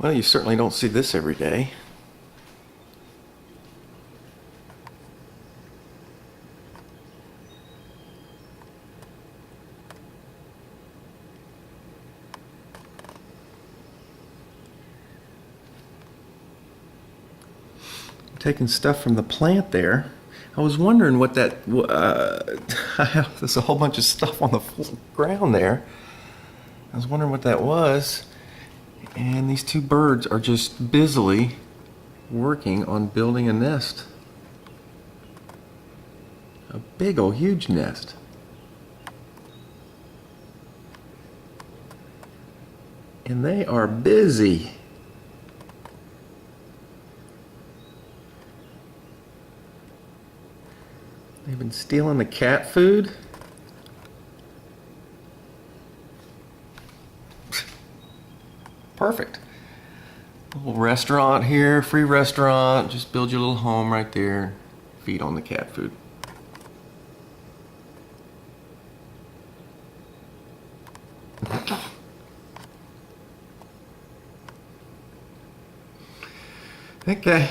Well, you certainly don't see this every day. Taking stuff from the plant there. I was wondering what that, there's a whole bunch of stuff on the ground there. I was wondering what that was. And these two birds are just busily working on building a nest. A big old huge nest. And they are busy. They've been stealing the cat food. Perfect. A little restaurant here, free restaurant. Just build your little home right there. Feed on the cat food. Okay.